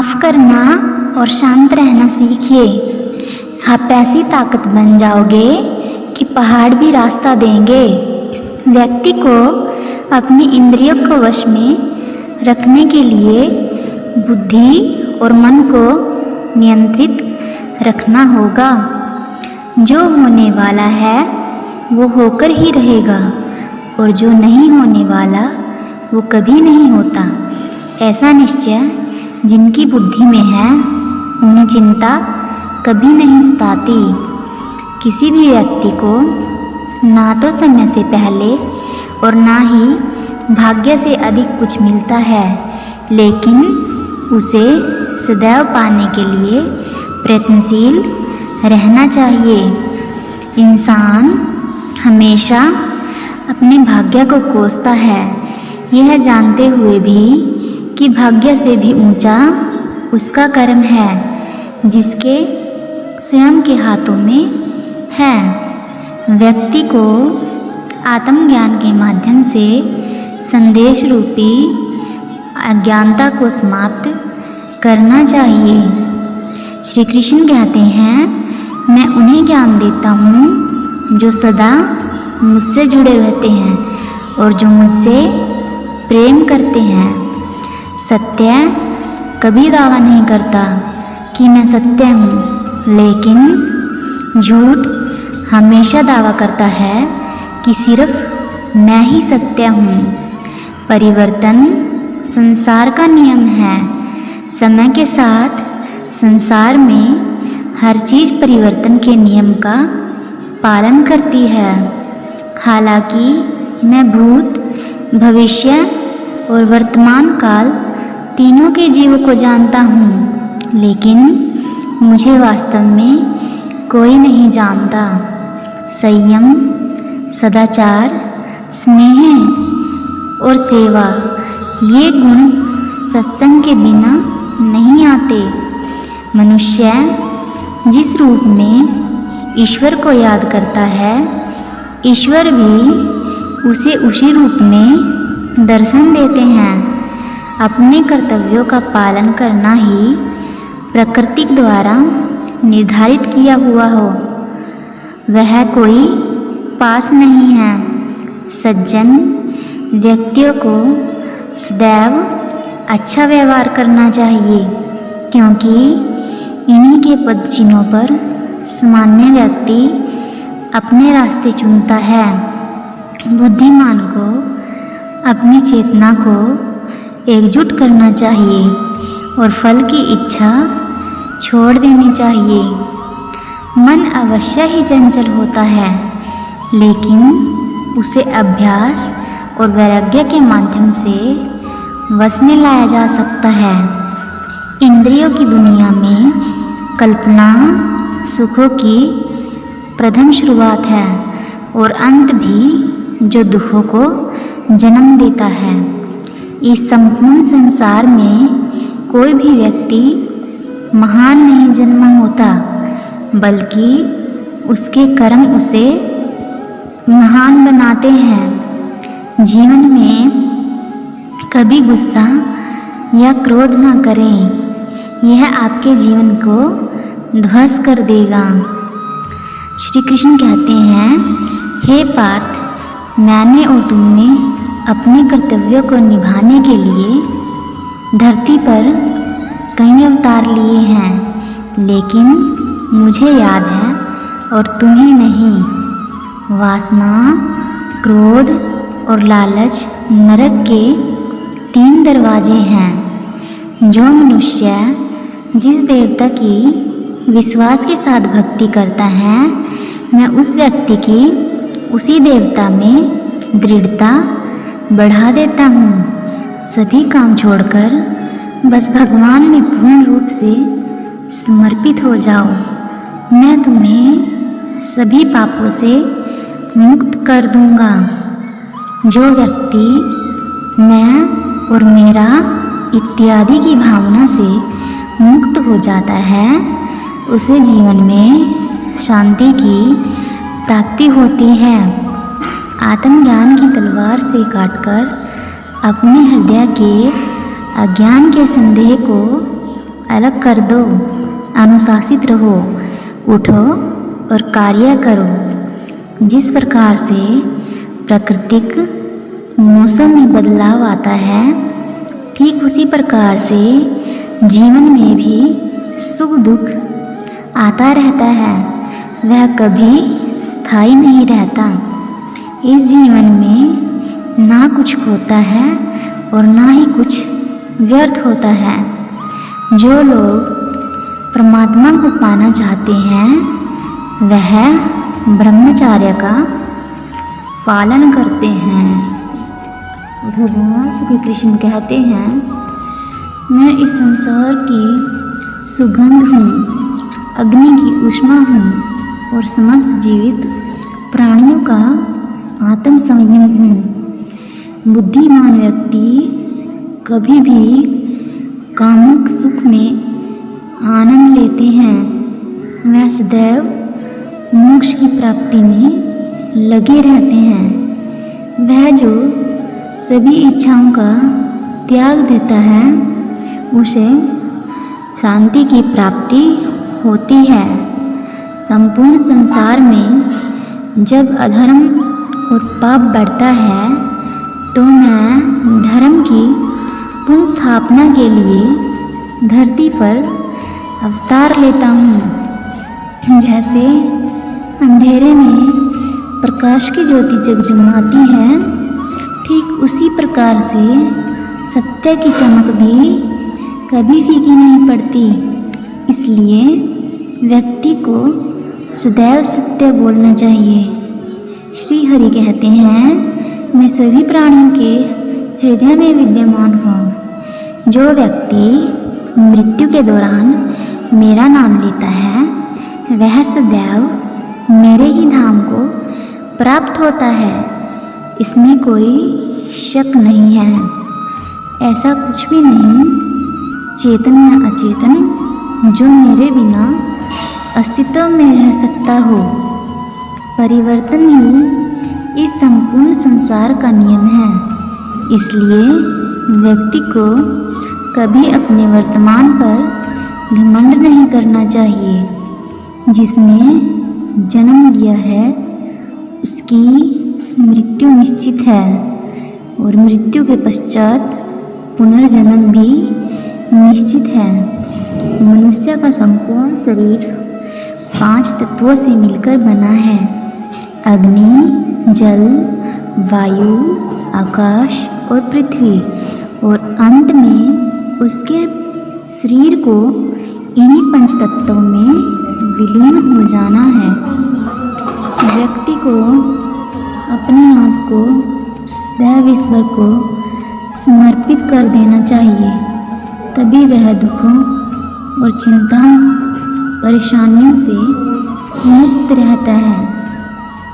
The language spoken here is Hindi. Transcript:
माफ़ करना और शांत रहना सीखिए। आप ऐसी ताकत बन जाओगे कि पहाड़ भी रास्ता देंगे। व्यक्ति को अपनी इंद्रियों को वश में रखने के लिए बुद्धि और मन को नियंत्रित रखना होगा। जो होने वाला है वो होकर ही रहेगा और जो नहीं होने वाला वो कभी नहीं होता। ऐसा निश्चय जिनकी बुद्धि में है उन्हें चिंता कभी नहीं सताती। किसी भी व्यक्ति को ना तो समय से पहले और ना ही भाग्य से अधिक कुछ मिलता है, लेकिन उसे सदैव पाने के लिए प्रयत्नशील रहना चाहिए। इंसान हमेशा अपने भाग्य को कोसता है, यह जानते हुए भी कि भाग्य से भी ऊंचा उसका कर्म है जिसके स्वयं के हाथों में है। व्यक्ति को आत्मज्ञान के माध्यम से संदेश रूपी अज्ञानता को समाप्त करना चाहिए। श्री कृष्ण कहते हैं, मैं उन्हें ज्ञान देता हूँ जो सदा मुझसे जुड़े रहते हैं और जो मुझसे प्रेम करते हैं। सत्य कभी दावा नहीं करता कि मैं सत्य हूँ, लेकिन झूठ हमेशा दावा करता है कि सिर्फ मैं ही सत्य हूँ। परिवर्तन संसार का नियम है। समय के साथ संसार में हर चीज़ परिवर्तन के नियम का पालन करती है। हालांकि मैं भूत, भविष्य और वर्तमान काल तीनों के जीवों को जानता हूँ, लेकिन मुझे वास्तव में कोई नहीं जानता। संयम, सदाचार, स्नेह और सेवा ये गुण सत्संग के बिना नहीं आते। मनुष्य जिस रूप में ईश्वर को याद करता है, ईश्वर भी उसे उसी रूप में दर्शन देते हैं। अपने कर्तव्यों का पालन करना ही प्रकृति द्वारा निर्धारित किया हुआ हो, वह कोई पास नहीं है। सज्जन व्यक्तियों को सदैव अच्छा व्यवहार करना चाहिए, क्योंकि इन्हीं के पद चिन्हों पर सामान्य व्यक्ति अपने रास्ते चुनता है। बुद्धिमान को अपनी चेतना को एकजुट करना चाहिए और फल की इच्छा छोड़ देनी चाहिए। मन अवश्य ही चंचल होता है, लेकिन उसे अभ्यास और वैराग्य के माध्यम से वश में लाया जा सकता है। इंद्रियों की दुनिया में कल्पना सुखों की प्रथम शुरुआत है और अंत भी जो दुखों को जन्म देता है। इस संपूर्ण संसार में कोई भी व्यक्ति महान नहीं जन्मा होता, बल्कि उसके कर्म उसे महान बनाते हैं। जीवन में कभी गुस्सा या क्रोध ना करें, यह आपके जीवन को ध्वस्त कर देगा। श्री कृष्ण कहते हैं, हे पार्थ, मैंने और तुमने अपने कर्तव्यों को निभाने के लिए धरती पर कई अवतार लिए हैं, लेकिन मुझे याद है और तुम्हें नहीं। वासना, क्रोध और लालच नरक के 3 दरवाजे हैं। जो मनुष्य जिस देवता की विश्वास के साथ भक्ति करता है, मैं उस व्यक्ति की उसी देवता में दृढ़ता बढ़ा देता हूँ। सभी काम छोड़कर बस भगवान में पूर्ण रूप से समर्पित हो जाओ। मैं तुम्हें सभी पापों से मुक्त कर दूँगा। जो व्यक्ति मैं और मेरा इत्यादि की भावना से मुक्त हो जाता है, उसे जीवन में शांति की प्राप्ति होती है। आत्मज्ञान की तलवार से काटकर अपने हृदय के अज्ञान के संदेह को अलग कर दो, अनुशासित रहो, उठो और कार्य करो। जिस प्रकार से प्राकृतिक मौसम में बदलाव आता है, ठीक उसी प्रकार से जीवन में भी सुख दुख आता रहता है। वह कभी स्थायी नहीं रहता। इस जीवन में ना कुछ होता है और ना ही कुछ व्यर्थ होता है। जो लोग परमात्मा को पाना चाहते हैं, वह ब्रह्मचर्य का पालन करते हैं। भगवान श्री कृष्ण कहते हैं, मैं इस संसार की सुगंध हूँ, अग्नि की ऊष्मा हूँ और समस्त जीवित प्राणियों का आत्म संयम हूँ। बुद्धिमान व्यक्ति कभी भी कामुक सुख में आनंद लेते हैं। वह सदैव मोक्ष की प्राप्ति में लगे रहते हैं। वह जो सभी इच्छाओं का त्याग देता है, उसे शांति की प्राप्ति होती है। संपूर्ण संसार में जब अधर्म और पाप बढ़ता है, तो मैं धर्म की पुनः स्थापना के लिए धरती पर अवतार लेता हूँ। जैसे अंधेरे में प्रकाश की ज्योति जगजमाती है, ठीक उसी प्रकार से सत्य की चमक भी कभी फीकी नहीं पड़ती। इसलिए व्यक्ति को सदैव सत्य बोलना चाहिए। श्री हरि कहते हैं, मैं सभी प्राणियों के हृदय में विद्यमान हूँ। जो व्यक्ति मृत्यु के दौरान मेरा नाम लेता है, वह सदैव मेरे ही धाम को प्राप्त होता है। इसमें कोई शक नहीं है। ऐसा कुछ भी नहीं, चेतन या अचेतन, जो मेरे बिना अस्तित्व में रह सकता हो। परिवर्तन ही इस संपूर्ण संसार का नियम है। इसलिए व्यक्ति को कभी अपने वर्तमान पर घमंड नहीं करना चाहिए। जिसने जन्म लिया है, उसकी मृत्यु निश्चित है और मृत्यु के पश्चात पुनर्जन्म भी निश्चित है। मनुष्य का संपूर्ण शरीर 5 तत्वों से मिलकर बना है: अग्नि, जल, वायु, आकाश और पृथ्वी। और अंत में उसके शरीर को इन्हीं 5 तत्वों में विलीन हो जाना है। व्यक्ति को अपने आप को सदैव ईश्वर को समर्पित कर देना चाहिए, तभी वह दुखों और चिंताओं परेशानियों से मुक्त रहता है।